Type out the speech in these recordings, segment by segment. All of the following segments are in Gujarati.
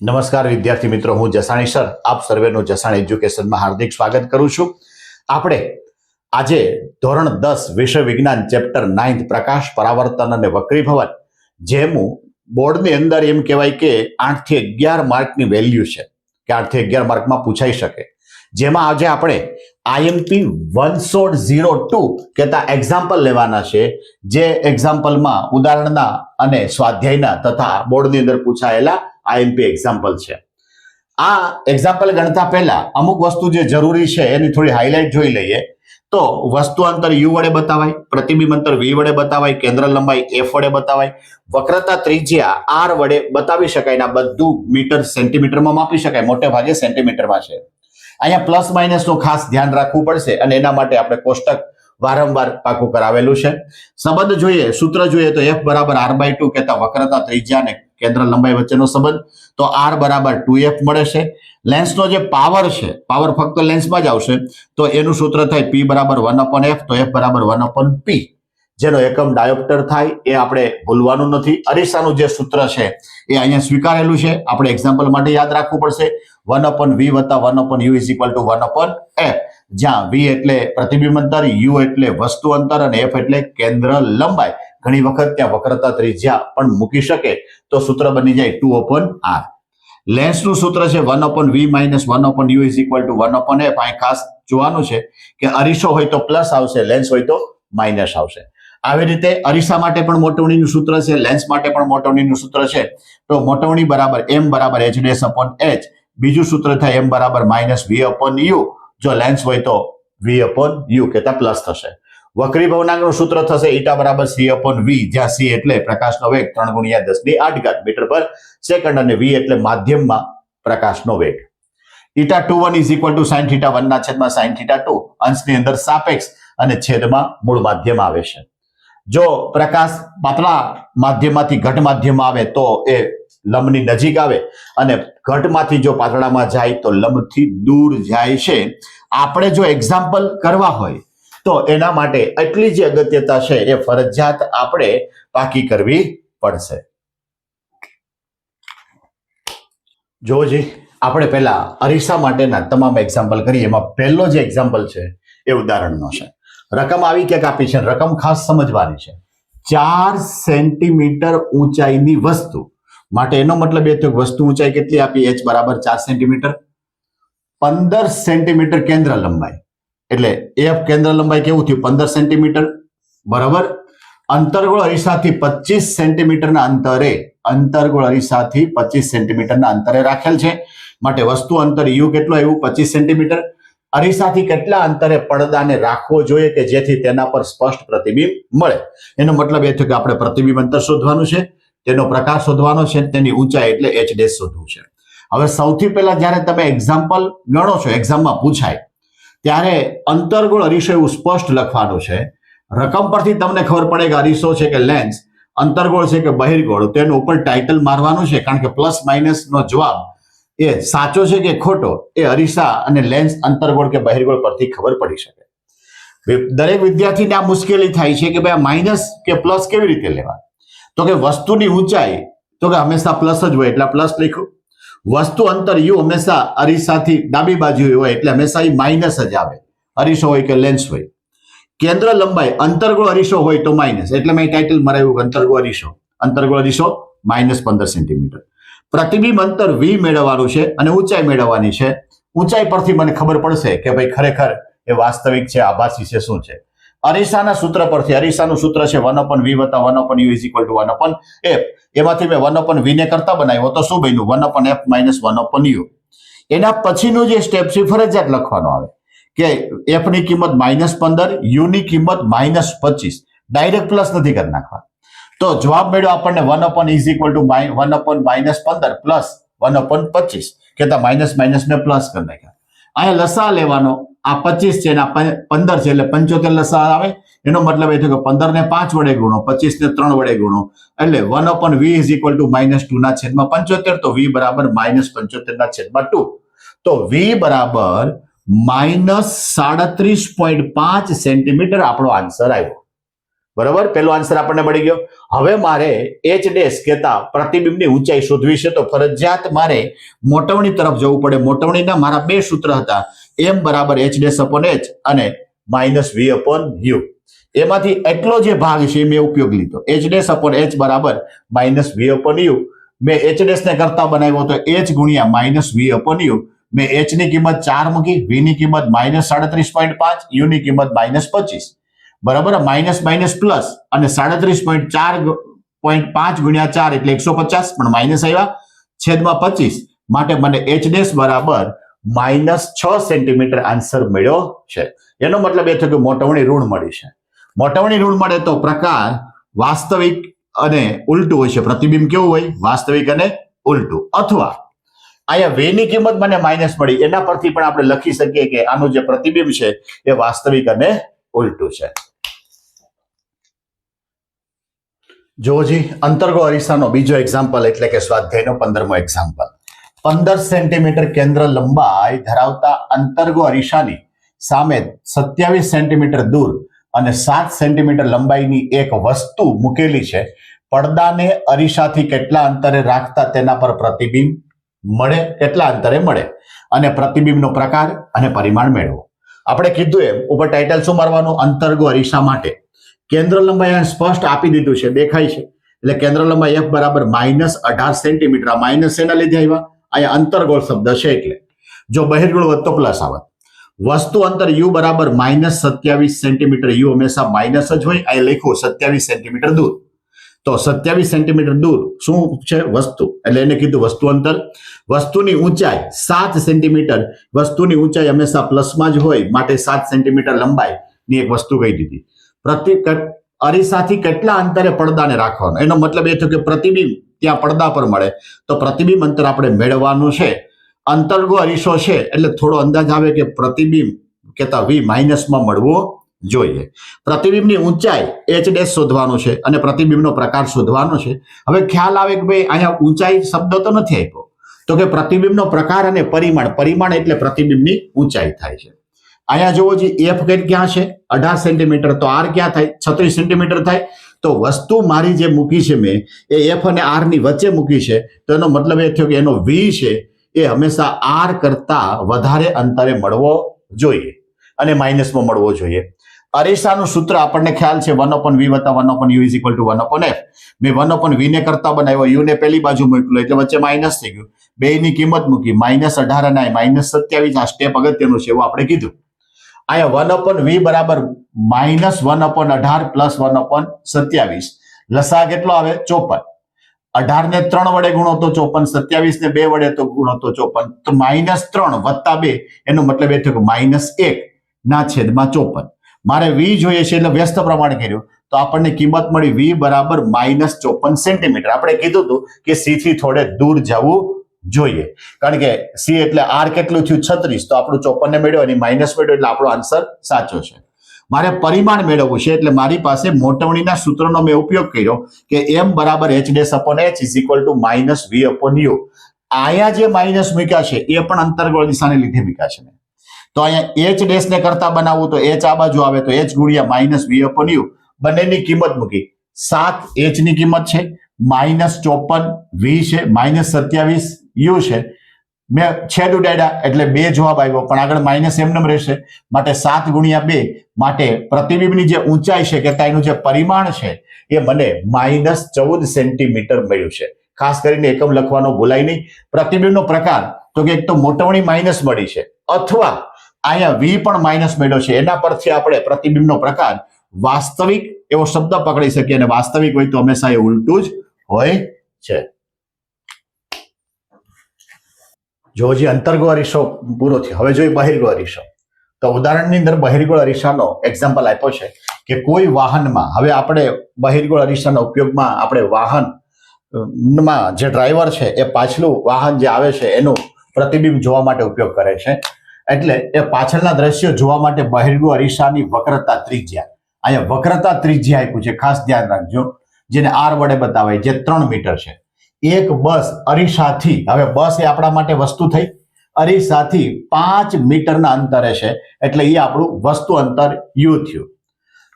નમસ્કાર વિદ્યાર્થી મિત્રો, હું જસાણી સર આપ સર્વેનું જસાણી એજ્યુકેશનમાં હાર્દિક સ્વાગત કરું છું. આપણે આજે ધોરણ 10 વિષય વિજ્ઞાન ચેપ્ટર 9 પ્રકાશ, પરાવર્તન અને વક્રીભવન, જેનું બોર્ડની અંદર એમ કહેવાય કે 8 થી 11 માર્કની વેલ્યુ છે કે 8 થી 11 માર્કમાં પૂછાઈ શકે. જેમાં આજે આપણે આઈએમપી 102 કહેતા એક્ઝામ્પલ લેવાના છે, જે એક્ઝામ્પલમાં ઉદાહરણના અને સ્વાધ્યાયના તથા બોર્ડની અંદર પૂછાયેલા આઈએમપી એક્ઝામ્પલ છે. આ એક્ઝામ્પલ ગણતા પહેલા અમુક વસ્તુ જે જરૂરી છે એની થોડી હાઇલાઇટ જોઈ લઈએ. તો વસ્તુ અંતર યુ વડે બતાવાય, પ્રતિબિંબ અંતર વી વડે બતાવાય, કેન્દ્ર લંબાઈ એફ વડે બતાવાય, વક્રતા ત્રિજ્યા આર વડે બતાવી શકાય. ના બધું મીટર સેન્ટીમીટરમાં માપી શકાય, મોટે ભાગે સેન્ટીમીટરમાં છે. અહીંયા પ્લસ માઇનસ નું ખાસ ધ્યાન રાખવું પડશે અને એના માટે આપણે કોષ્ટક વારંવાર પાકું કરાવેલું છે. સંબંધ જોઈએ, સૂત્ર જોઈએ તો F બરાબર r/2 કહેતા વક્રતા ત્રિજ્યા અને કેન્દ્ર લંબાઈ વચ્ચેનો સંબંધ, તો r બરાબર 2f મળે છે. લેન્સનો જે પાવર છે, પાવર ફક્ત લેન્સમાં જ આવશે, તો એનું સૂત્ર થાય P બરાબર 1/f, તો F બરાબર 1/p, જેનો એકમ ડાયોપ્ટર થાય. એ આપણે ભૂલવાનું નથી. અરીસાનું જે સૂત્ર છે એ અહીંયા સ્વીકારેલું છે, આપણે એક્ઝામ્પલ માટે યાદ રાખવું પડશે. 1/v વત્તા 1/u is equal to 1/f, જ્યાં v એટલે પ્રતિબિંબ અંતર, u એટલે વસ્તુ અંતર અને f એટલે કેન્દ્ર લંબાઈ. ઘણી વખત ત્યાં વક્રતા ત્રિજ્યા પણ મૂકી શકે, તો સૂત્ર બની જાય 2/r. લેન્સનું સૂત્ર છે 1/v minus 1/u is equal to 1/f. અહીં ખાસ જોવાનું છે કે અરીસો હોય તો પ્લસ આવશે, લેન્સ હોય તો માઇનસ આવશે. આવી રીતે અરીસા માટે પણ મોટવણીનું સૂત્ર છે, લેન્સ માટે પણ મોટવણીનું સૂત્ર છે. તો મોટવણી બરાબર m બરાબર h ડેશ અપોન h. બીજું સૂત્ર થાય m બરાબર માઇનસ v અપોન u. જો લેન્સ હોય તો v અપોન u કહેતા પ્લસ થશે. વક્રીભવનાંકનું સૂત્ર થશે ઈટા બરાબર c અપોન v, જ્યાં c એટલે પ્રકાશનો વેગ 3 × 10⁸ મીટર પર સેકન્ડ અને v એટલે માધ્યમમાં પ્રકાશનો વેગ. 𝜃21 ઇઝ ઇક્વલ ટુ sin θ1 ના છેદમાં sin θ2, અંશની અંદર સાપેક્ષ અને છેદમાં મૂળ માધ્યમ આવે છે. જો પ્રકાશ પાતળા માધ્યમમાંથી ઘટ માધ્યમમાં આવે તો એ લંબની નજીક આવે અને ઘટમાંથી જો પાતળામાં જાય તો લંબથી દૂર જાય છે. આપણે જો એક્ઝામ્પલ કરવા હોય તો એના માટે એટલી જ અગત્યતા છે એ ફરજિયાત આપણે પાકી કરવી પડશે. જોજી, આપણે પહેલા અરીસા માટેના તમામ એક્ઝામ્પલ કરીએ. એમાં પહેલો જે એક્ઝામ્પલ છે એ ઉદાહરણનો છે. રકમ આવી ક્યાંક આપી છે, રકમ ખાસ સમજવાની છે. 4 સેન્ટીમીટર ઊંચાઈની વસ્તુ માટે એનો મતલબ એ થયો કે વસ્તુ ઊંચાઈ કેટલી આપી, h બરાબર 4 સેન્ટીમીટર. 15 સેન્ટીમીટર કેન્દ્ર લંબાઈ, એટલે f કેન્દ્ર લંબાઈ કેવું થયું, 15 સેન્ટીમીટર બરાબર. અંતર્ગોળ અરીસાથી 25 સેન્ટીમીટરના અંતરે, અંતર્ગોળ અરીસાથી 25 સેન્ટીમીટરના અંતરે રાખેલ છે. માટે વસ્તુ અંતર u કેટલું આવ્યું, 25 સેન્ટીમીટર. અરીસાથી કેટલા અંતરે પડદાને રાખવો જોઈએ કે જેથી તેના પર સ્પષ્ટ પ્રતિબિંબ મળે. એનો મતલબ એ થયો કે આપણે પ્રતિબિંબ અંતર શોધવાનું છે, તેનો પ્રકાર શોધવાનો છે, તેની ઊંચાઈ એટલે h ડેશ શોધવું છે. હવે સૌથી પહેલા જ્યારે તમે એક્ઝામ્પલ ગણો છો, એક્ઝામમાં પૂછાય ત્યારે અંતર્ગોળ અરીસો એવું સ્પષ્ટ લખવાનું છે. રકમ પરથી તમને ખબર પડે કે અરીસો છે કે લેન્સ, અંતર્ગોળ છે કે બહિર્ગોળ, તો એનું ઉપર ટાઇટલ મારવાનું છે. કારણ કે પ્લસ માઇનસ નો જવાબ એ સાચો છે કે ખોટો એ અરીસા અને લેન્સ, અંતર્ગોળ કે બહિર્ગોળ પરથી ખબર પડી શકે. દરેક વિદ્યાર્થીને આ મુશ્કેલી થાય છે કે ભાઈ આ માઇનસ કે પ્લસ કેવી રીતે લેવા. તો કે વસ્તુની ઊંચાઈ તો કે હંમેશા પ્લસ જ હોય એટલે પ્લસ લખ્યું. વસ્તુ અંતર u હંમેશા અરીસાથી ડાબી બાજુ હોય એટલે હંમેશા એ માઇનસ જ આવે, અરીસો હોય કે લેન્સ હોય. કેન્દ્ર લંબાઈ અંતર્ગોળ અરીસો હોય તો માઇનસ, એટલે મેં ટાઇટલ મરાવ્યું અંતર્ગોળ અરીસો. અંતર્ગોળ અરીસો માઇનસ 15 સેન્ટીમીટર. પ્રતિબિંબ અંતર v મેળવવાનું છે અને ઊંચાઈ મેળવવાની છે. ઊંચાઈ પરથી મને ખબર પડશે કે ભાઈ ખરેખર એ વાસ્તવિક છે, આભાસી છે, શું છે. અરીસાના સૂત્ર પરથી, અરીસાનું સૂત્ર છે 1/v વત્તા 1/u is equal to 1/f. એમાંથી મેં 1/v ને કરતા બનાવ્યો તો શું બન્યું, 1/f માઇનસ 1/u. એના પછીનું જે સ્ટેપ છે ફરજિયાત લખવાનો આવે કે f ની કિંમત -15, u ની કિંમત -25. ડાયરેક્ટ પ્લસ નથી કરી નાખવા. તો જવાબ મળ્યો આપણને 1/e is equal to 1/-15 plus 1/25. કહેતા માઇનસ માઇનસ ને પ્લસ કરી નાખ્યા. અહીંયા લસા લેવાનો, આ 25 છે અને 15 છે એટલે 75 લસા આવે. એનો મતલબ એ થયો કે 15 ને 5 વડે ગુણો, 25 ને 3 વડે ગુણો એટલે 1/v ઇઝ ઇક્વલ ટુ -2 ના છેદમાં 75. તો v બરાબર -75 ના છેદમાં 2. તો v બરાબર -37.5 સેન્ટીમીટર આપણો આન્સર આવ્યો. બરાબર, પેલો આન્સર આપણને મળી ગયો. હવે મારે એચ ડેશ કહેતા પ્રતિબિંબની ઊંચાઈ શોધવી છે તો ફરજિયાત મારે મોટવણી તરફ જવું પડે. મોટવણીના મારા બે સૂત્ર હતા, એમ બરાબર એચ ડેશ અપોન એચ અને માઇનસ વી અપોન યુ. એમાંથી એટલો જે ભાગ છે એ મેં ઉપયોગ લીધો. એચ ડેશ અપોન એચ બરાબર માઇનસ વી અપોન યુ. મેં એચ ડેશ ને કરતા બનાવ્યો તો એચ ગુણ્યા માઇનસ વી અપોન યુ. મેં એચ ની કિંમત 4 મૂકી, વી ની કિંમત -37.5, યુ ની કિંમત -25. બરાબર, માઇનસ માઇનસ પ્લસ અને 37.5 ગુણ્યા 4 એટલે 150, પણ માઇનસ આવ્યા છેદમાં 25. માટે મને એચ ડેશ બરાબર -6 સેન્ટીમીટર આન્સર મળ્યો છે. એનો મતલબ એ થયો કે મોટવણી ઋણ મળી છે. મોટવણી ઋણ મળે તો પ્રકાર વાસ્તવિક અને ઉલટું હોય છે. પ્રતિબિંબ કેવું હોય? વાસ્તવિક અને ઉલટું. અથવા અહીંયા વે ની કિંમત મને માઇનસ મળી, એના પરથી પણ આપણે લખી શકીએ કે આનું જે પ્રતિબિંબ છે એ વાસ્તવિક અને ઉલટું છે. જોજી, અંતર્ગો અરીસાનો બીજો એક્ઝામ્પલ એટલે કે સ્વાધ્યાયનો 15મો એક્ઝામ્પલ. 15 સેન્ટીમીટર કેન્દ્ર લંબાઈ ધરાવતા અંતર્ગો અરીસાની સામે 27 સેન્ટીમીટર દૂર અને 7 સેન્ટીમીટર લંબાઈની એક વસ્તુ મૂકેલી છે. પડદાને અરીસાથી કેટલા અંતરે રાખતા તેના પર પ્રતિબિંબ મળે, કેટલા અંતરે મળે, અને પ્રતિબિંબનો પ્રકાર અને પરિમાણ મેળવો. આપણે કીધું એમ ઉપર ટાઇટલ શું મારવાનું? અંતર્ગો અરીસા માટે. કેન્દ્ર લંબાઈ સ્પષ્ટ આપી દીધું છે, દેખાય છે. એટલે કેન્દ્ર લંબાઈ f બરાબર -18 સેન્ટીમીટર. આ માઇનસ એના લીધે આવ્યા, અહીંયા અંતર્ગોળ શબ્દ છે એટલે. જો બહિર્ગોળ વધતો પ્લસ આવે. વસ્તુ અંતર u બરાબર -27 સેન્ટીમીટર. યુ હંમેશા માઇનસ જ હોય. અહીં લખ્યું 27 સેન્ટીમીટર દૂર. તો 27 સેન્ટીમીટર દૂર શું છે? વસ્તુ. એટલે એને કીધું વસ્તુ અંતર. વસ્તુની ઊંચાઈ 7 સેન્ટીમીટર. વસ્તુની ઊંચાઈ હંમેશા પ્લસમાં જ હોય, માટે 7 સેન્ટીમીટર લંબાઈની એક વસ્તુ કહી દીધી. અરીસાથી કેટલા અંતરે પડદાને રાખવાનો? એનો મતલબ એ થયો કે પ્રતિબિંબ ત્યાં પડદા પર મળે તો પ્રતિબિંબ અંતર આપણે મેળવવાનું છે. અંતર્ગો અરીસો છે એટલે થોડો અંદાજ આવે કે પ્રતિબિંબ કેતા વી માઇનસમાં મળવો જોઈએ. પ્રતિબિંબની ઊંચાઈ એચ ડેશ શોધવાનું છે અને પ્રતિબિંબનો પ્રકાર શોધવાનો છે. હવે ખ્યાલ આવે કે ભાઈ અહીંયા ઊંચાઈ શબ્દ તો નથી આપ્યો, તો કે પ્રતિબિંબનો પ્રકાર અને પરિમાણ. પરિમાણ એટલે પ્રતિબિંબની ઊંચાઈ થાય છે. અહીંયા જોવો જી, એફ ક્યાં છે? 18 સેન્ટીમીટર. તો આર ક્યાં થાય? 36 સેન્ટીમીટર થાય. તો વસ્તુ મારી જે મૂકી છે મેં એ એફ અને આર ની વચ્ચે મૂકી છે. તો એનો મતલબ એ થયો કે એનો વી છે એ હંમેશા આર કરતા વધારે અંતરે મળવો જોઈએ અને માઇનસમાં મળવો જોઈએ. અરીસાનું સૂત્ર આપણને ખ્યાલ છે 1/v + 1/u = 1/f. મેં 1/v ને કરતા બનાવ્યો, યુ ને પેલી બાજુ મોકલ્યો એટલે વચ્ચે માઇનસ થઈ ગયું. બે ની કિંમત મૂકી, -18 અને -27. આ સ્ટેપ અગત્યનું છે એવું આપણે કીધું. અહીંયા 1/v બરાબર -1/18 + 1/27. લસા કેટલો આવે? 54. 18 ને 3 વડે ગુણો તો 54, 27 ને 2 વડે તો ગુણો તો 54. તો -3 + 2 એનો મતલબ એ થયો કે -1 ના છેદમાં 54. મારે વી જોઈએ છે એટલે વ્યસ્ત પ્રમાણ કર્યું તો આપણને કિંમત મળી વી બરાબર -54 સેન્ટીમીટર. આપણે કીધું હતું કે સી થી થોડે દૂર જવું જોઈએ, કારણ કે સી એટલે આર કેટલું થયું? 36. તો આપણું 54 ને મેળવ્યો અને માઇનસ મેળવ્યો એટલે આપણો આન્સર સાચો છે. મારે પરિમાણ મેળવવું છે એટલે મારી પાસે મોટવણીના સૂત્રનો મેં ઉપયોગ કર્યો કે m બરાબર h dash upon h = -v upon u. અહીંયા જે માઇનસ મૂક્યા છે એ પણ અંતર્ગોળ દિશાને લીધે મૂક્યા છે. તો અહીંયા h ડેશ ને કરતા બનાવવું તો h આ બાજુ આવે તો h ગુણ્યા -v અપોન u. બંનેની કિંમત મૂકી. 7 h ની કિંમત છે, -54 v છે, -27 u છે. મેં છેદ ઉડાડ્યા એટલે 2 જવાબ આવ્યો, પણ આગળ માઇનસ એમનેમ રહેશે. માટે 7 ગુણ્યા 2. માટે પ્રતિબિંબની જે ઊંચાઈ છે કે એનું જે પરિમાણ છે એ મને -14 સેન્ટીમીટર મળ્યું છે. ખાસ કરીને એકમ લખવાનો ભૂલાય નહીં. પ્રતિબિંબનો પ્રકાર તો કે એક તો મોટવણી માઇનસ મળી છે, અથવા અહીંયા વી પણ માઇનસ મળ્યો છે. એના પરથી આપણે પ્રતિબિંબનો પ્રકાર વાસ્તવિક એવો શબ્દ પકડી શકીએ, અને વાસ્તવિક હોય તો હંમેશા એ ઉલટું જ હોય છે. જો હજી અંતર્ગો અરીસો પૂરો થયો, હવે જોઈએ બહિર્ગોળ અરીસો. તો ઉદાહરણની અંદર બહિર્ગોળ અરીસાનો એક્ઝામ્પલ આપ્યો છે કે કોઈ વાહનમાં, હવે આપણે બહિર્ગોળ અરીસાના ઉપયોગમાં આપણે વાહનમાં જે ડ્રાઈવર છે એ પાછલું વાહન જે આવે છે એનું પ્રતિબિંબ જોવા માટે ઉપયોગ કરે છે. એટલે એ પાછળના દ્રશ્યો જોવા માટે બહિર્ગોળ અરીસાની વક્રતા ત્રિજ્યા, અહીંયા વક્રતા ત્રિજ્યા આપ્યું છે, ખાસ ધ્યાન રાખજો, જેને આર વડે બતાવાય, જે 3 મીટર છે. એક બસ અરીસાથી, હવે બસ એ આપણા માટે વસ્તુ થઈ, અરીસાથી 5 મીટરના અંતરે છે એટલે એ આપણું વસ્તુ અંતર યુ થયું.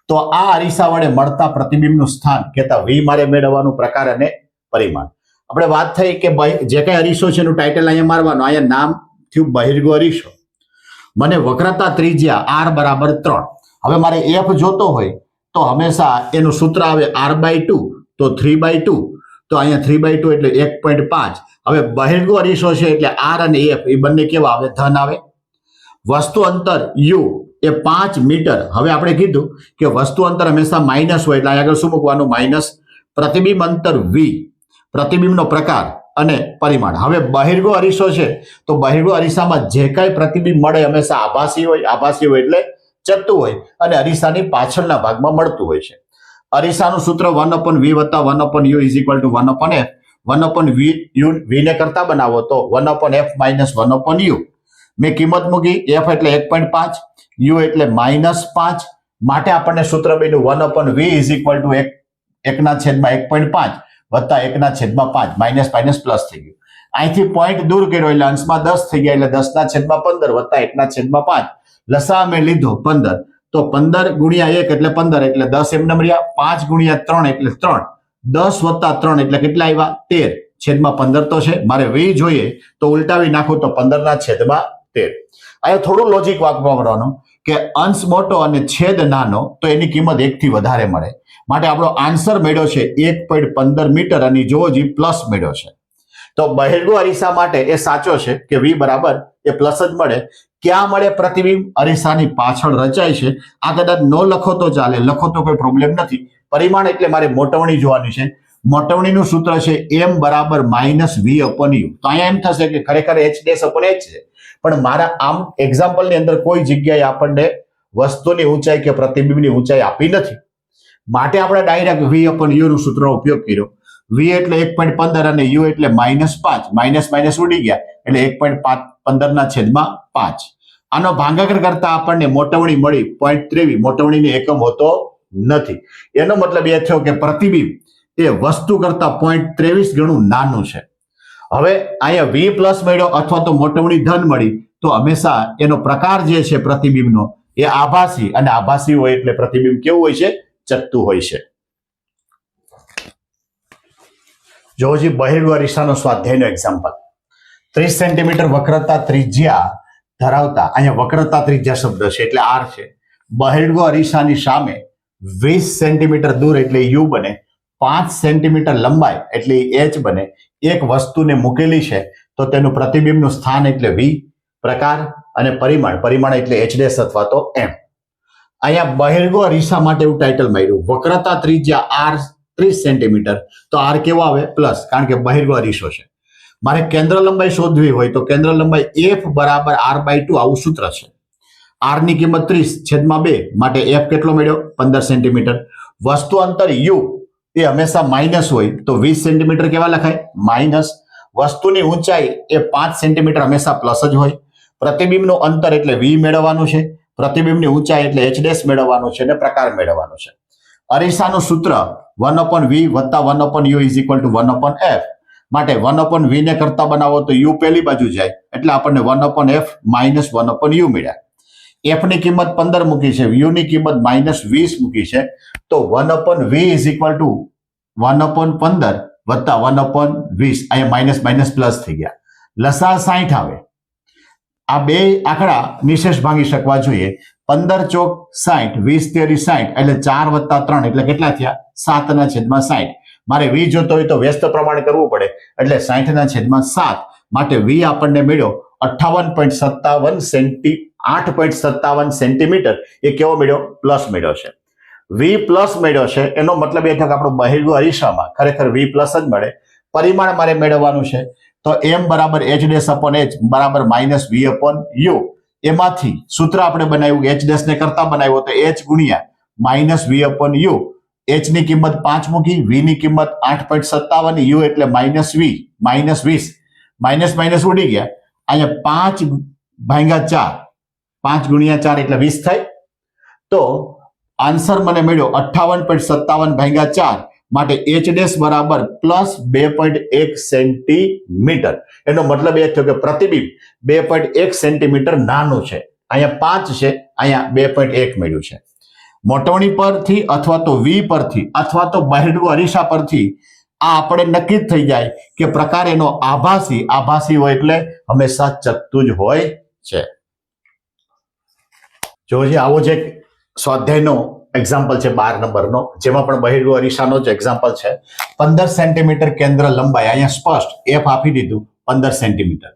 તો આ અરીસા વડે મળતા પ્રતિબિંબનું સ્થાન કહેતા વી મારે મેળવવાનું, પ્રકાર અને પરિમાણ. આપણે વાત થઈ કે જે કઈ અરીસો છે એનું ટાઇટલ અહીંયા મારવાનું. અહીંયા નામ થયું બહિર્ગો અરીસો. મને વક્રતા ત્રિજ્યા આર બરાબર 3. હવે મારે એફ જોતો હોય તો હંમેશા એનું સૂત્ર આવે r/2, તો 3/2, તો અહીંયા 3/2 એટલે 1.5. હવે બહિર્ગો અરીસો છે એટલે આર અને એફ એ બંને કેવા આવે? ધન આવે. વસ્તુ અંતર યુ એ 5 મીટર. હવે આપણે કીધું કે વસ્તુ અંતર હંમેશા માઇનસ હોય એટલે આગળ શું મૂકવાનું? માઇનસ. પ્રતિબિંબ અંતર વી, પ્રતિબિંબનો પ્રકાર અને પરિમાણ. હવે બહિર્ગો અરીસો છે તો બહિર્ગો અરીસામાં જે કાંઈ પ્રતિબિંબ મળે હંમેશા આભાસી હોય. આભાસી હોય એટલે ચત્તુ હોય અને અરીસાની પાછળના ભાગમાં મળતું હોય છે. અરીસાનું સૂત્ર 1/v વત્તા 1/u is equal to 1/f. 1/v ને કરતા બનાવો તો 1/f માઇનસ 1/u. મેં કિંમત મૂકી. f એટલે 1.5, u એટલે -5. માટે આપણને સૂત્ર બન્યું 1/v ઇઝ ઇક્વલ ટુ 1/1.5 વત્તા 1/5. માઇનસ માઇનસ પ્લસ થઈ ગયું. અહીંથી પોઈન્ટ દૂર કર્યો એટલે અંશમાં 10 થઈ ગયા એટલે 10/15 વત્તા 1/5. લસા મેં લીધો 15, તો 15 ગુણ્યા 1 એટલે 15 એટલે 10 એમ રહ્યા. 5 ગુણ્યા 3 એટલે 3. 10 વત્તા 3 એટલે કેટલા આવ્યા? 13/15 તો છે. મારે વી જોઈએ તો ઉલટાવી નાખું તો 15/13. અહીંયા થોડું લોજિક વાપરવાનું કે અંશ મોટો અને છેદ નાનો તો એની કિંમત 1 થી વધારે મળે. માટે આપણો આન્સર મળ્યો છે 1.15 મીટર અને જોવો જી પ્લસ મળ્યો છે. તો બહિર્ગો અરીસા માટે એ સાચો છે કે વી બરાબર એ પ્લસ જ મળે. ક્યાં મળે પ્રતિબિંબ? અરીસાની પાછળ રચાય છે. આ કદાચ ન લખો તો ચાલે, લખો તો કોઈ પ્રોબ્લેમ નથી. પરિમાણ એટલે મારે મોટવણી જોવાની છે. મોટવણીનું સૂત્ર છે m બરાબર -v/u. તો અહીંયા એમ થશે કે ખરેખર h'/h છે, પણ મારા આમ એક્ઝામ્પલની અંદર કોઈ જગ્યાએ આપણને વસ્તુની ઊંચાઈ કે પ્રતિબિંબની ઊંચાઈ આપી નથી. માટે આપણે ડાયરેક્ટ v/u નું સૂત્રનો ઉપયોગ કર્યો. v એટલે 1.15 અને u એટલે -5. માઇનસ માઇનસ ઉડી ગયા એટલે 1.15/5. આનો ભાગાકાર કરતા આપણને મોટવણી મળી 0.23. મોટવણીની એકમ હોતો નથી. એનો મતલબ એ થયો કે પ્રતિબિંબ એ વસ્તુ કરતા 0.23 ગણું નાનું છે. હવે અહીંયા v પ્લસ મળ્યો અથવા તો મોટવણી ધન મળી તો હંમેશા એનો પ્રકાર જે છે પ્રતિબિંબનો એ આભાસી, અને આભાસી હોય એટલે પ્રતિબિંબ કેવું હોય છે? ચત્તુ હોય છે. જોજી બહિર્ગો અરીસાનો સ્વાધ્યાયનો એક્ઝામ્પલ. 30 સેન્ટીમીટર વક્રતા ત્રિજ્યા ધરાવતા, અહીંયા વક્રતા ત્રિજ્યા શબ્દ છે એટલે r છે. બહિર્ગો અરીસાની સામે 20 સેન્ટીમીટર દૂર એટલે u બને. 5 સેન્ટીમીટર લંબાઈ એટલે h બને. એક વસ્તુને મૂકેલી છે તો તેનું પ્રતિબિંબનું સ્થાન એટલે v, પ્રકાર અને પરિમાણ એટલે h' અથવા તો m. અહીંયા બહિર્ગો અરીસા માટે એવું ટાઇટલ મળ્યું. વક્રતા ત્રિજ્યા r 30 સેન્ટીમીટર તો r કેવો આવે? પ્લસ, કારણ કે બહિર્ગો અરીસો છે. મારે કેન્દ્ર લંબાઈ શોધવી હોય તો કેન્દ્ર લંબાઈ f બરાબર r/2 આવું સૂત્ર છે. r ની કિંમત 30/2 માટે f કેટલો મળ્યો? 15 સેન્ટીમીટર. વસ્તુ અંતર u એ હંમેશા માઇનસ હોય તો 20 સેન્ટીમીટર કેવા લખાય? માઇનસ. વસ્તુની ઊંચાઈ એ 5 સેન્ટીમીટર હંમેશા પ્લસ જ હોય. પ્રતિબિંબનું અંતર એટલે v મેળવવાનું છે. પ્રતિબિંબની ઊંચાઈ એટલે h' મેળવવાનું છે અને પ્રકાર મેળવવાનો છે. અરીસાનું સૂત્ર 1/v વત્તા 1/u is equal to 1/f. માટે 1/v ને કરતા બનાવો તો u પહેલી બાજુ જાય એટલે આપણને 1/f માઇનસ 1/u મળ્યા. f ની કિંમત 15 મૂકી છે, u ની કિંમત -20 મૂકી છે, તો 1/v ઇઝ ઇક્વલ ટુ 1/15 વત્તા 1/20. અહીંયા માઇનસ માઇનસ પ્લસ થઈ ગયા. લસા 60 આવે. આ બે આંકડા નિશેષ ભાંગી શકવા જોઈએ. 15 ચોક 60, 20 તેરી 60 એટલે 4 વત્તા 3 એટલે કેટલા થયા? 7/60. મારે v જોતો હોય તો વ્યસ્ત પ્રમાણે કરવું પડે એટલે 60/7. માટે v આપણને મળ્યો 8.57 સેન્ટીમીટર. એ કેવો મળ્યો? પ્લસ મળ્યો છે. v પ્લસ મળ્યો છે એનો મતલબ એ થાય કે આપણો બહિર્ગો અરીસામાં ખરેખર v પ્લસ જ મળે. પરિમાણ મારે મેળવવાનું છે તો m બરાબર h' બરાબર -v/u. એમાંથી સૂત્ર આપણે બનાવ્યું h' ને કરતા બનાવ્યો તો h ગુણ્યા -v/u. h ની કિંમત 5 મૂકી, v ની કિંમત 8.57, u એટલે -20. માઇનસ માઇનસ ઉડી ગયા. અહીંયા 5/4, 5 ગુણ્યા 4 એટલે 20 થાય. તો આન્સર મને મળ્યો 58.57/4. માટે h' બરાબર +2.1 સેન્ટીમીટર. એનો મતલબ એ થયો કે પ્રતિબિંબ 2.1 સેન્ટીમીટર નાનું છે. અહીંયા 5 છે, અહીંયા 2.1 મળ્યું છે. મોટવણી પરથી અથવા તો વી પરથી અથવા તો બહિર્ગો અરીસા પરથી આ આપણે નક્કી જ થઈ જાય કે પ્રકાર એનો આભાસી હોય એટલે હંમેશા ચકતું જ હોય છે. જો આવો જ એક સ્વાધ્યાયનો એક્ઝામ્પલ છે 12 નંબરનો, જેમાં પણ બહિર્ગો અરીસાનો જ એક્ઝામ્પલ છે. 15 સેન્ટીમીટર કેન્દ્ર લંબાઈ, અહીંયા સ્પષ્ટ એફ આપી દીધું 15 સેન્ટીમીટર.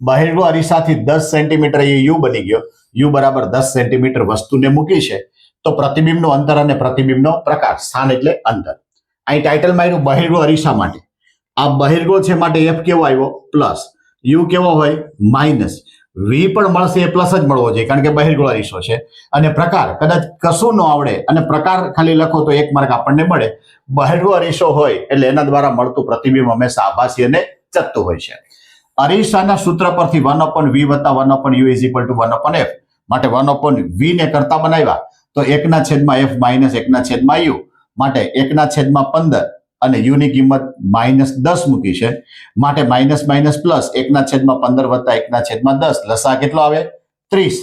બહિર્ગો અરીસાથી 10 સેન્ટીમીટર એ યુ બની ગયો. યુ બરાબર 10 સેન્ટીમીટર વસ્તુને મૂકી છે. તો પ્રતિબિંબનું અંતર અને પ્રતિબિંબનો પ્રકાર, સ્થાન એટલે અંતર. અહીં ટાઇટલમાં આવ્યું બહિર્ગો અરીસા માટે. આ બહિર્ગો છે માટે એફ કેવો આવ્યો? પ્લસ. યુ કેવો હોય? માઇનસ. વી પણ મળશે એ પ્લસ જ મળવો જોઈએ કારણ કે બહિર્ગો અરીસો છે. અને પ્રકાર કદાચ કશું ન આવડે અને પ્રકાર ખાલી લખો તો 1 માર્ક આપણને મળે. બહિર્ગો અરીસો હોય એટલે એના દ્વારા મળતું પ્રતિબિંબ હંમેશા આભાસી અને ચકતું હોય છે. અરીસાના સૂત્ર પરથી 1/v વત્તા 1/u is equal to 1/f માટે 1/v ને કરતા બનાવ્યા તો 1/f માઇનસ 1/u માટે 1/15 અને u ની કિંમત -10 મૂકી છે માટે માઇનસ માઇનસ પ્લસ 1/15 વત્તા 1/10 લસા કેટલો આવે? 30.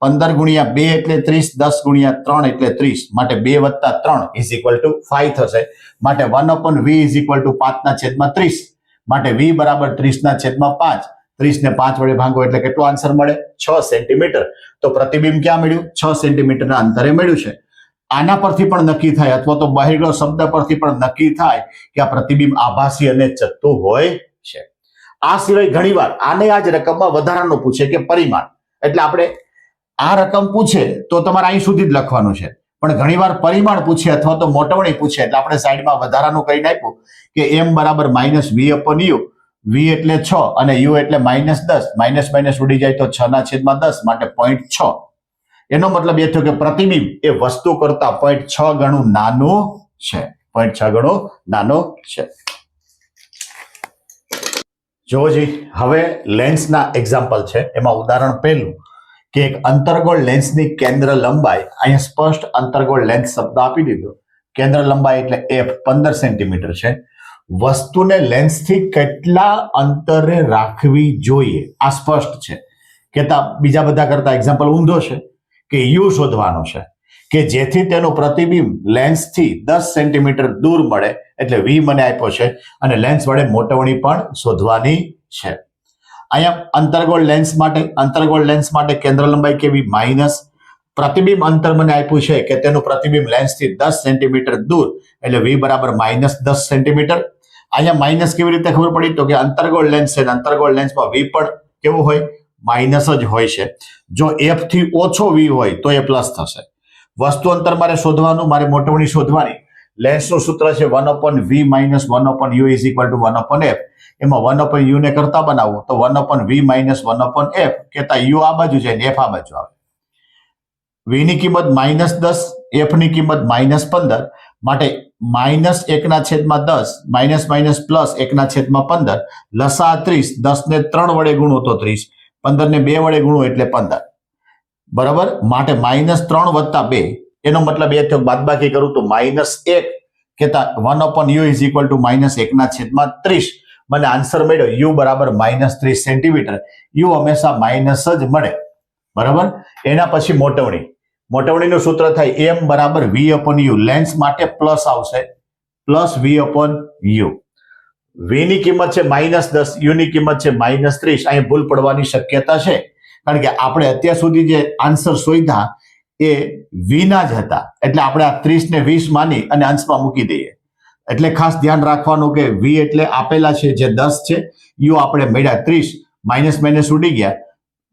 15 ગુણ્યા 2 એટલે 30, 10 ગુણ્યા 3 એટલે 30 માટે 2 વત્તા 3 ઇઝ ઇક્વલ ટુ 5 થશે. માટે 1/v ઇઝ ઇક્વલ ટુ 5/30 માટે v બરાબર 30/5. 30 ને 5 વડે ભાગો એટલે કેટલો આન્સર મળે? 6 સેન્ટીમીટર. તો પ્રતિબિંબ ક્યાં મળ્યું? 6 સેન્ટીમીટરના અંતરે મળ્યું છે. આના પરથી પણ નક્કી થાય અથવા તો બહિર્ગો શબ્દ પરથી પણ નક્કી થાય કે આ પ્રતિબિંબ આભાસી અને ચકતું હોય છે. આ સિવાય ઘણીવાર આને આ જ રકમમાં વધારાનું પૂછે કે પરિમાણ, એટલે આપણે આ રકમ પૂછે તો તમારે અહીં સુધી જ લખવાનું છે, પણ ઘણીવાર પરિમાણ પૂછે અથવા તો મોટવણી પૂછે એટલે આપણે સાઈડમાં વધારાનું કરીને આપ્યું કે m બરાબર -v/u. v એટલે 6 અને u એટલે -10. માઇનસ માઇનસ ઉડી જાય તો 6/10 માટે 0.6. એનો મતલબ એ થયો કે પ્રતિબિંબ એ વસ્તુ કરતા 0.6 ગણું નાનું છે. 0.6 ગણું નાનું છે. જોવો જી, હવે લેન્સના એક્ઝામ્પલ છે. એમાં ઉદાહરણ પહેલું કે એક અંતર્ગોળ લેન્સની કેન્દ્ર લંબાઈ, અહીંયા સ્પષ્ટ અંતર્ગોળ લેન્સ શબ્દ આપી દીધો. કેન્દ્ર લંબાઈ એટલે f 15 સેન્ટીમીટર છે. વસ્તુને લેન્સથી કેટલા અંતરે રાખવી જોઈએ આ સ્પષ્ટ છે. કેતા બીજા બધા કરતા એક્ઝામ્પલ ઊંધો છે કે યુ શોધવાનો છે કે જેથી તેનું પ્રતિબિંબ લેન્સથી 10 સેન્ટીમીટર દૂર મળે, એટલે વી મને આપ્યો છે અને લેન્સ વડે મોટવણી પણ શોધવાની છે. અહીંયા અંતર્ગોળ લેન્સ માટે કેન્દ્ર લંબાઈ કેવી? માઇનસ. પ્રતિબિંબ અંતર મને આપ્યું છે કે તેનું પ્રતિબિંબ લેન્સથી 10 સેન્ટીમીટર દૂર, એટલે વી બરાબર -10 સેન્ટીમીટર. અહીંયા માઇનસ કેવી રીતે ખબર પડી? તો કે અંતર્ગોળ લેન્સ છે, અંતર્ગોળ લેન્સમાં વી પણ કેવું હોય? માઇનસ જ હોય છે. જો એફ થી ઓછો વી હોય તો એ પ્લસ થશે. વસ્તુ અંતર મારે શોધવાનું, મારે મોટવણી શોધવાની. લેન્સનું સૂત્ર છે 1/v - 1/u is equal to 1/f. એમાં 1/u ને કરતા બનાવો તો 1/v - 1/f કેતા u આ બાજુ જાય ને f આ બાજુ આવે. v ની કિંમત -10, f ની કિંમત -15 માટે -1/10 માઇનસ માઇનસ પ્લસ 1/15 લસા 30. 10 ને 3 વડે ગુણો તો 30, 15 ને 2 વડે ગુણો એટલે 15 બરાબર. માટે -3 વત્તા 2 એનો મતલબ એ થયો બાદબાકી કરું તો -1 કેતા 1/u ઇઝ ઇક્વલ ટુ -1/30. મને આન્સર મળ્યો u બરાબર -30 સેન્ટીમીટર. u હંમેશા માઇનસ જ મળે બરાબર. એના પછી મોટવણીનું સૂત્ર થાય m બરાબર v/u. લેન્સ માટે પ્લસ આવશે, પ્લસ v/u. v ની કિંમત છે -10, u ની કિંમત છે -30. અહીં ભૂલ પડવાની શક્યતા છે કારણ કે આપણે અત્યાર સુધી જે આન્સર શોધ્યા એ v ના જ હતા, એટલે આપણે આ 30 ને 20 માની અને અંશમાં મૂકી દઈએ. એટલે ખાસ ધ્યાન રાખવાનું કે v એટલે આપેલા છે જે 10 છે, u આપણે મળ્યા 30, માઇનસ માઇનસ ઉડી ગયા,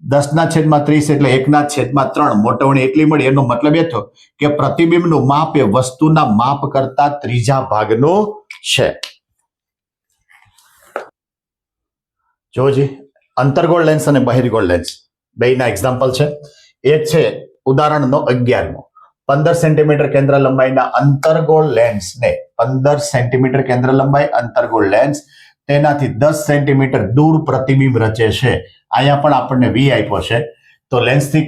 10/30 એટલે 1/3. મોટવણી એટલી મળી. એનો મતલબ એ થયો કે પ્રતિબિંબનું માપ એ વસ્તુના માપ કરતા ત્રીજા ભાગનું છે. જોજી, અંતર્ગોળ લેન્સ અને બહિર્ગોળ લેન્સ બેયના એક્ઝામ્પલ છે. એક છે ઉદાહરણનો 11મો. 15 સેન્ટીમીટર કેન્દ્ર લંબાઈના અંતર્ગોળ લેન્સને 15 સેન્ટીમીટર કેન્દ્ર લંબાઈ અંતર્ગોળ લેન્સ તેનાથી 10 સેન્ટીમીટર દૂર પ્રતિબિંબ રચે છે. અહીંયા પણ આપણને v આપ્યો છે તો લેન્સથી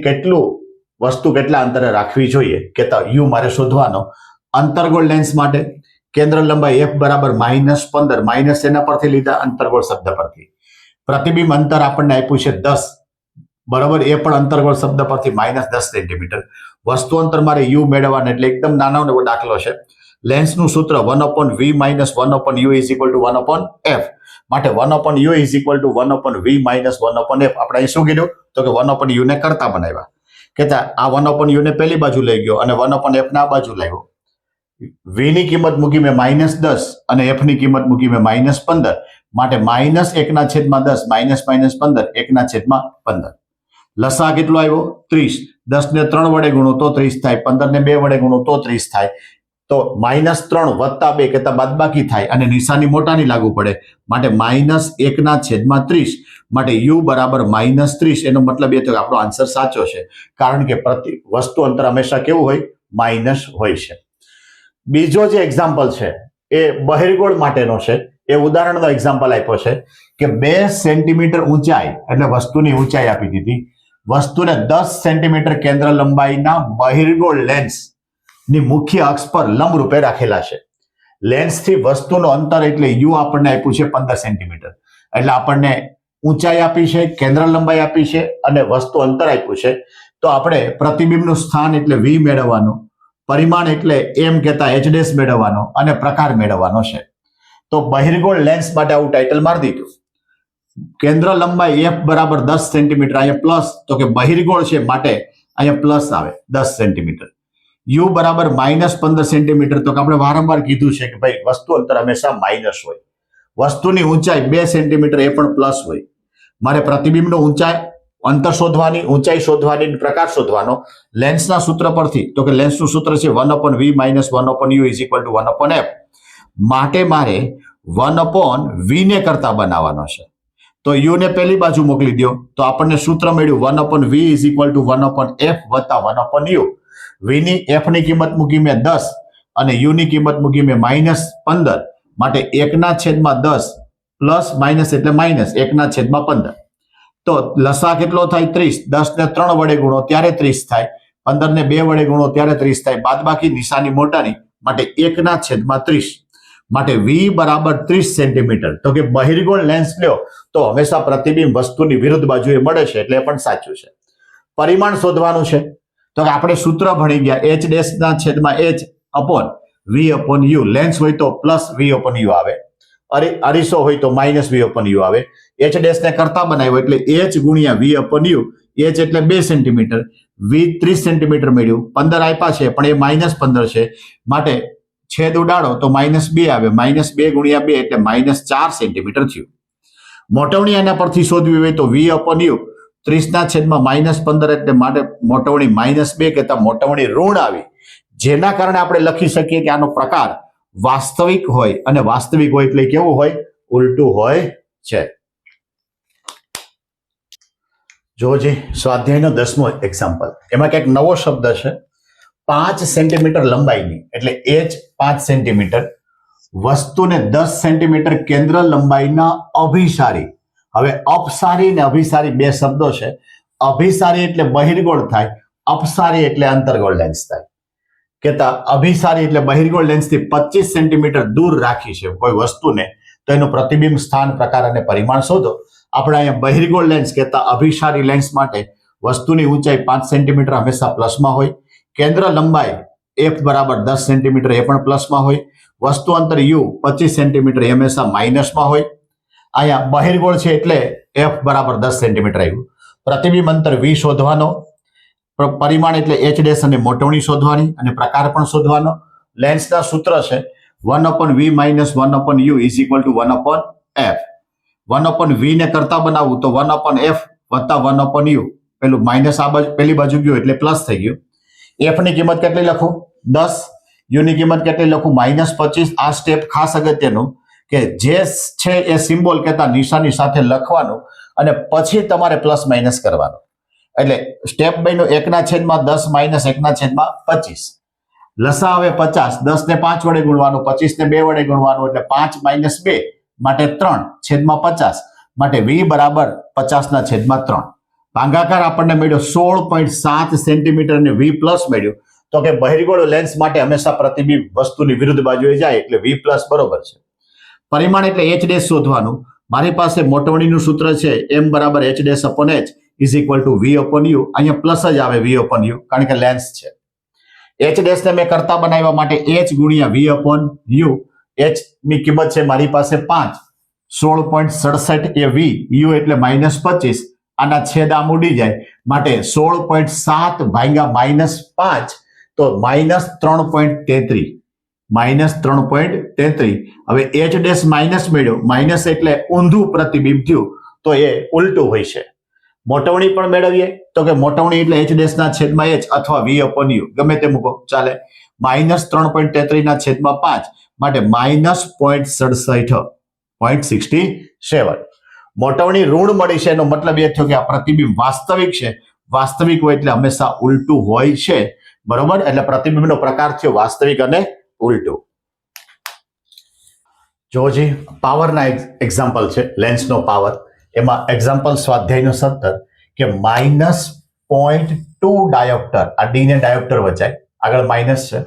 વસ્તુ કેટલા અંતરે રાખવી જોઈએ કેતા u મારે શોધવાનો. અંતર્ગોળ લેન્સ માટે કેન્દ્ર લંબાઈ f બરાબર -15, માઇનસ એના પરથી લીધા અંતર્ગોળ શબ્દ પરથી. પ્રતિબિંબ અંતર આપણને આપ્યું છે 10 બરાબર, એ પણ અંતર્ગોળ શબ્દ પરથી -10 સેન્ટીમીટર. વસ્તુ અંતર મારે યુ મેળવવાના, એટલે એકદમ નાનો એવો દાખલો છે. લેન્સનું સૂત્ર 1/v - 1/u is equal to 1/f. માટે 1/u is equal to 1/v - 1/f. આપણે અહીં શું કીધું તો કે 1/u ને કરતા બનાવ્યા, કેતા આ 1/u ને પેલી બાજુ લઈ ગયો અને 1/f ના બાજુ લાવ્યો. v ની કિંમત મૂકી મેં -10 અને f ની કિંમત મૂકી મેં -15. માટે -1/10 -15 1/15. લસા કેટલો આવ્યો 30. 10 ને 3 વડે ગુણો તો 30 થાય, 15 ને 2 વડે ગુણો તો 30 થાય. તો -3 + 2 કેતા બાદબાકી થાય અને નિશાની મોટાની લાગુ પડે, માટે -1/30. માટે u બરાબર -30. એનો મતલબ એ થયો કે આપણો આન્સર સાચો છે, કારણ કે પ્રતિ વસ્તુ અંતર હંમેશા કેવું હોય માઇનસ હોય છે. બીજો જે એક્ઝામ્પલ છે એ બહિર્ગોળ માટેનો છે. એ ઉદાહરણનો એક્ઝામ્પલ આપ્યો છે કે 2 સેન્ટીમીટર ઊંચાઈ, એટલે વસ્તુની ઊંચાઈ આપી દીધી, વસ્તુને 10 સેન્ટીમીટર કેન્દ્ર લંબાઈના બહિર્ગોળ લેન્સ ની મુખ્ય અક્ષ પર લંબ રૂપે રાખેલા છે. લેન્સ થી વસ્તુનું અંતર એટલે u આપણને આપ્યું છે 15 સેન્ટીમીટર. એટલે આપણને ઊંચાઈ આપી છે, કેન્દ્ર લંબાઈ આપી છે અને વસ્તુ અંતર આપ્યું છે. તો આપણે પ્રતિબિંબનું સ્થાન એટલે v મેળવવાનું, પરિમાણ એટલે m કહેતા h' મેળવવાનો અને પ્રકાર મેળવવાનો છે. તો બહિર્ગોળ લેન્સ માટે આવું ટાઇટલ મારી દીધું. કેન્દ્ર લંબાઈ f બરાબર 10 સેન્ટીમીટર, અહીંયા પ્લસ, તો કે બહિર્ગોળ છે માટે અહીંયા પ્લસ આવે 10 સેન્ટીમીટર. u બરાબર -15 સેન્ટીમીટર, તો કે આપણે વારંવાર કીધું છે કે ભાઈ વસ્તુ અંતર હંમેશા માઇનસ હોય. વસ્તુની ઊંચાઈ 2 સેન્ટીમીટર, એ પણ પ્લસ હોય. મારે પ્રતિબિંબનો ઊંચાઈ અંતર શોધવાની, ઊંચાઈ શોધવાની, પ્રકાર શોધવાનો લેન્સના સૂત્ર પરથી. તો કે લેન્સનું સૂત્ર છે 1/v - 1/u is equal to 1/f. માટે મારે 1/v ને કરતા બનાવવાનો છે. તો u ને પેલી બાજુ મોકલી દો, તો આપણને સૂત્ર મળ્યું 1/v is equal to 1/f વત્તા 1/u. v ની f ની કિંમત મૂકી મેં 10 અને u ની કિંમત મૂકી મેં -15. માટે 1/10 પ્લસ માઇનસ એટલે માઇનસ 1/15. તો લસા કેટલો થાય 30. 10 ને 3 વડે ગુણો ત્યારે 30 થાય, 15 ને 2 વડે ગુણો ત્યારે 30 થાય, બાદબાકી નિશાની મોટાની, માટે 1/30. માટે v બરાબર 30 સેન્ટીમીટર. તો કે બહિર્ગોળ લેન્સ લ્યો તો હંમેશા પ્રતિબિંબ વસ્તુની વિરુદ્ધ બાજુએ મળે છે, એટલે પણ સાચું છે. પરિમાણ શોધવાનું છે, તો કે આપણે સૂત્ર ભણી ગયા h'/h/v/u. લેન્સ હોય તો +v/u આવે, અરીસો હોય તો -v/u આવે. h' ને કરતા બનાવ્યો એટલે h × v/u. h એટલે 2 સેન્ટીમીટર, v 30 સેન્ટીમીટર મળ્યું. 15 આપ્યા છે પણ એ -15 છે, માટે છેદ ઉડાડો તો -2 આવે. -2 × 2 એટલે -4 સેન્ટીમીટર થયું. મોટવણી આના પરથી શોધવી હોય તો v/u 30/-15 એટલે માટે મોટવણી -2 કહેતા મોટવણી ઋણ આવી, જેના કારણે આપણે લખી શકીએ કે આનો પ્રકાર વાસ્તવિક હોય, અને વાસ્તવિક હોય એટલે કેવું હોય, ઉલટું હોય છે. જોજે સ્વાધ્યાયનો 10મો એક્ઝામ્પલ. એમાં કંઈક નવો શબ્દ છે, 5 સેન્ટીમીટર લંબાઈની, એટલે h 5 સેન્ટીમીટર, વસ્તુને 10 સેન્ટીમીટર કેન્દ્ર લંબાઈના અભિસારી. હવે અપસારી ને અભિસારી બે શબ્દો છે. અભિસારી એટલે બહિર્ગોળ થાય, અપસારી એટલે અંતર્ગોળ લેન્સ થાય. કેતા અભિસારી એટલે બહિર્ગોળ લેન્સથી 25 સેન્ટીમીટર દૂર રાખી છે કોઈ વસ્તુને, તો એનું પ્રતિબિંબ સ્થાન, પ્રકાર અને પરિમાણ શોધો. આપણે અહીંયા બહિર્ગોળ લેન્સ કહેતા અભિસારી લેન્સ માટે વસ્તુની ઊંચાઈ 5 સેન્ટીમીટર હંમેશા પ્લસમાં હોય. કેન્દ્ર લંબાઈ f બરાબર 10 સેન્ટીમીટર, એ પણ પ્લસમાં હોય. વસ્તુ અંતર u 25 સેન્ટીમીટર, એ હંમેશા માઇનસમાં હોય. અહીંયા બહિર્ગોળ છે એટલે f બરાબર 10 સેન્ટીમીટર આવ્યું. પ્રતિબિંબ અંતર v શોધવાનો, પરિમાણ એટલે h' અને મોટવણી શોધવાની, અને પ્રકાર પણ શોધવાનો. લેન્સના સૂત્ર છે 1/v - 1/u is equal to 1/f. 1/v ને કરતા બનાવવું તો 1/f વત્તા 1/u. પેલું માઇનસ આ બાજુ પેલી બાજુ ગયું એટલે પ્લસ થઈ ગયું. f ની કિંમત કેટલી લખું 10, u ની કિંમત કેટલી લખું -25. આ સ્ટેપ ખાસ અગત્યનું કે જે છે એ સિમ્બોલ કહેતા નિશાની સાથે લખવાનું અને પછી તમારે પ્લસ માઇનસ કરવાનું. એટલે સ્ટેપ બન્યું 1/10 -1/25. લસા આવે 50. 10 ને 5 વડે ગુણવાનું, 25 ને 2 વડે ગુણવાનું, એટલે 5 - 2 માટે 3/50. માટે v બરાબર 50/3. ભાગાકાર આપણને મળ્યો 16.7 સેન્ટીમીટર અને v પ્લસ મળ્યું. તો કે બહિર્ગોળ લેન્સ માટે હંમેશા પ્રતિબિંબ વસ્તુની વિરુદ્ધ બાજુએ જાય, એટલે v પ્લસ બરોબર છે. પરિમાણ એટલે h' શોધવાનું. મારી પાસે મોટવણીનું સૂત્ર છે m બરાબર h'/h is equal to v/u. અહીંયા પ્લસ જ આવે v/u, કારણ કે લેન્સ છે. એચ ડેશ ને મેં કરતા બનાવવા માટે એચ ગુણ્યા વી અપોન યુ. એચ ની કિંમત છે મારી પાસે 5, 16.67 એ વી, યુ એટલે -25, આના છેદ આમ ઉડી જાય માટે 16.7 ભાગ્યા -5 તો -3.33. -3.33. હવે એચ ડેશ માઇનસ મેળ્યો, માઇનસ એટલે ઊંધું પ્રતિબિંબ થયું તો એ ઉલટું હોય છે. મોટવણી પણ મેળવીએ તો કે મોટવણી એટલે એચ ડેશ ના છેદમાં એચ અથવા વી અપોન યુ ગમે તે મૂકો ચાલે. -3.33 ના છેદમાં 5 માટે -0.67. મોટવણી ઋણ મળી છે એનો મતલબ એ થયો કે આ પ્રતિબિંબ વાસ્તવિક છે. વાસ્તવિક હોય એટલે હંમેશા ઉલટું હોય છે, બરોબર. એટલે પ્રતિબિંબનો પ્રકાર થયો વાસ્તવિક અને ઉલટું. જોજી પાવરના એક્ઝામ્પલ છે, લેન્સનો પાવર. એમાં એક્ઝામ્પલ સ્વાધ્યાયનો 17 કે -0.2 ડાયોપ્ટર, આ ડી ને ડાયોપ્ટર વચાય, આગળ માઇનસ છે.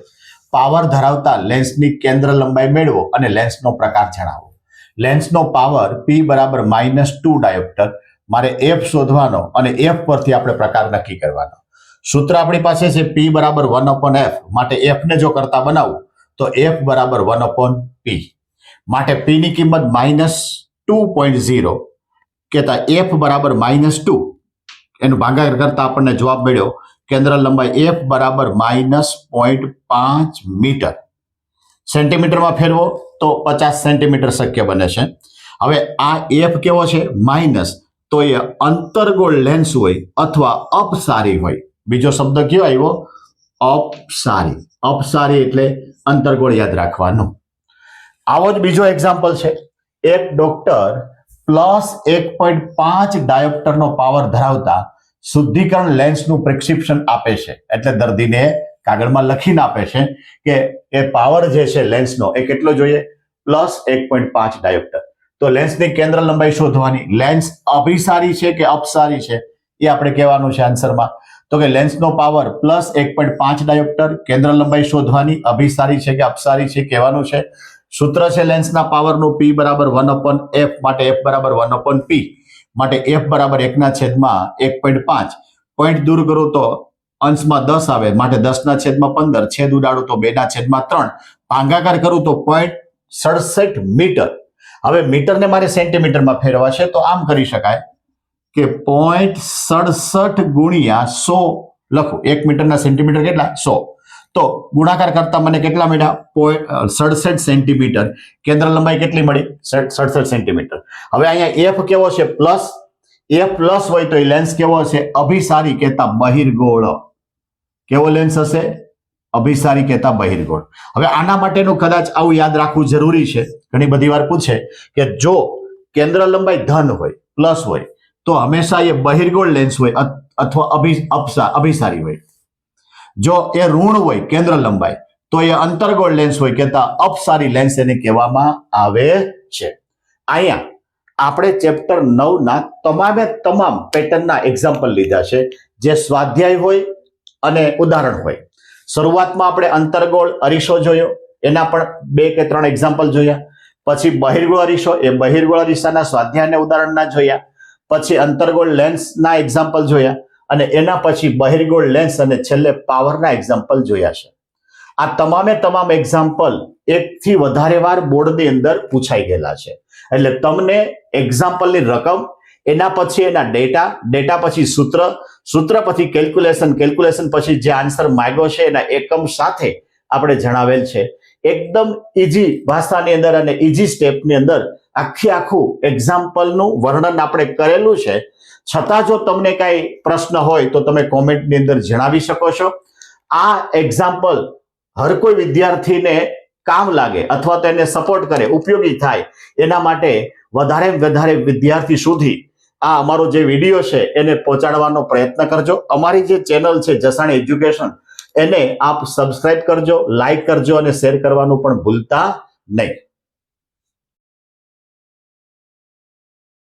પાવર ધરાવતા લેન્સની કેન્દ્ર લંબાઈ મેળવો અને લેન્સનો પ્રકાર જણાવો. લેન્સનો પાવર P બરાબર -2 ડાયોપ્ટર. મારે F શોધવાનો અને F પરથી આપણે પ્રકાર નક્કી કરવાનો. સૂત્ર આપણી પાસે છે P બરાબર 1/f. માટે F ને જો કરતા બનાવું તો F બરાબર 1/P. માટે P ની કિંમત -2.0 કહેતા F બરાબર -2 એનું ભાગાકાર કરતા આપણને જવાબ મળ્યો કેન્દ્ર લંબાઈ F બરાબર -0.5 મીટર. સેન્ટીમીટરમાં ફેરવો તો 50 સેન્ટીમીટર શક્ય બને છે. હવે આ F કેવો છે માઇનસ, તો એ અંતર્ગોળ લેન્સ હોય અથવા અપસારી હોય. બીજો શબ્દ કયો આવ્યો? અપસારી. અપસારી એટલે અંતર્ગોળ યાદ રાખવાનું. આવો જ બીજો એક્ઝામ્પલ છે. એક ડોક્ટર +1.5 ડાયોપ્ટરનો પાવર ધરાવતા શુદ્ધિકરણ લેન્સનું પ્રિસ્ક્રિપ્શન આપે છે. એટલે દર્દીને કાગળમાં લખીને આપે છે કે એ પાવર જે છે લેન્સનો એ કેટલો જોઈએ? +1.5 ડાયોપ્ટર. તો લેન્સની કેન્દ્ર લંબાઈ શોધવાની. લેન્સ અભિસારી છે કે અપસારી છે એ આપણે કહેવાનું છે આન્સરમાં. તો કે લેન્સનો પાવર +1.5 ડાયોપ્ટર, કેન્દ્ર લંબાઈ શોધવાની, અભિસારી છે કે અપસારી છે કહેવાનું છે. સૂત્ર છે લેન્સના પાવરનું P બરાબર 1/f. માટે F બરાબર 1/P. માટે F બરાબર 1/1.5. પોઈન્ટ દૂર કરું તો અંશમાં 10 આવે માટે 10/15. છેદ ઉડાડું તો 2/3. ભાગાકાર કરું તો 0.67 મીટર. હવે મીટરને મારે સેન્ટીમીટરમાં ફેરવા છે તો આમ કરી શકાય કે 0.67 ગુણ્યા 100 લખું. 1 મીટરના સેન્ટીમીટર કેટલા? 100. તો ગુણાકાર કરતા મને કેટલા મળ્યા? 67 સેન્ટીમીટર. કેન્દ્ર લંબાઈ કેટલી મળી? 67 સેન્ટીમીટર. હવે અહીંયા F કેવો છે? પ્લસ. F પ્લસ હોય તો એ લેન્સ કેવો હશે? અભિસારી કહેતા બહિર્ગોળ. કેવો લેન્સ હશે? અભિસારી કહેતા બહિર્ગોળ. હવે આના માટેનું કદાચ આવું યાદ રાખવું જરૂરી છે. ઘણી બધી વાર પૂછે કે જો કેન્દ્ર લંબાઈ ધન હોય, પ્લસ હોય, તો હંમેશા એ બહિર્ગોળ લેન્સ હોય અથવા અભિસારી હોય. જો એ ઋણ હોય કેન્દ્ર લંબાઈ તો એ અંતર્ગોળ લેન્સ હોય કહેતા અપસારી લેન્સ એને કહેવામાં આવે છે. અહીંયા આપણે ચેપ્ટર 9 ના તમામ પેટર્નના એક્ઝામ્પલ લીધા છે, જે સ્વાધ્યાય હોય અને ઉદાહરણ હોય. શરૂઆતમાં આપણે અંતર્ગોળ અરીસો જોયો, એના પણ 2 કે 3 એક્ઝામ્પલ જોયા. પછી બહિર્ગોળ અરીસો, એ બહિર્ગોળ અરીસાના સ્વાધ્યાય અને ઉદાહરણના જોયા. પછી અંતર્ગોળ લેન્સના એક્ઝામ્પલ જોયા અને એના પછી બહિર્ગોળ લેન્સ અને છેલ્લે પાવરના એક્ઝામ્પલ જોયા છે. આ તમામ એક્ઝામ્પલ એકથી વધારે વાર બોર્ડની અંદર પૂછાઈ ગયેલા છે. એટલે તમને એક્ઝામ્પલની રકમ, એના પછી એના ડેટા પછી સૂત્ર પછી કેલ્ક્યુલેશન પછી જે આન્સર માંગ્યો છે એના એકમ સાથે આપણે જણાવેલ છે. એકદમ ઈઝી ભાષાની અંદર અને ઈઝી સ્ટેપની અંદર આખું એક્ઝામ્પલનું વર્ણન આપણે કરેલું છે. છતાં જો તમને કાંઈ પ્રશ્ન હોય તો તમે કોમેન્ટની અંદર જણાવી શકો છો. આ એક્ઝામ્પલ હર કોઈ વિદ્યાર્થીને કામ લાગે અથવા તો એને સપોર્ટ કરે, ઉપયોગી થાય, એના માટે વધારે વિદ્યાર્થી સુધી આ અમારો જે વિડીયો છે એને પહોંચાડવાનો પ્રયત્ન કરજો. અમારી જે ચેનલ છે જસાણી એજ્યુકેશન, એને આપ સબસ્ક્રાઇબ કરજો, લાઈક કરજો અને શેર કરવાનું પણ ભૂલતા નહીં.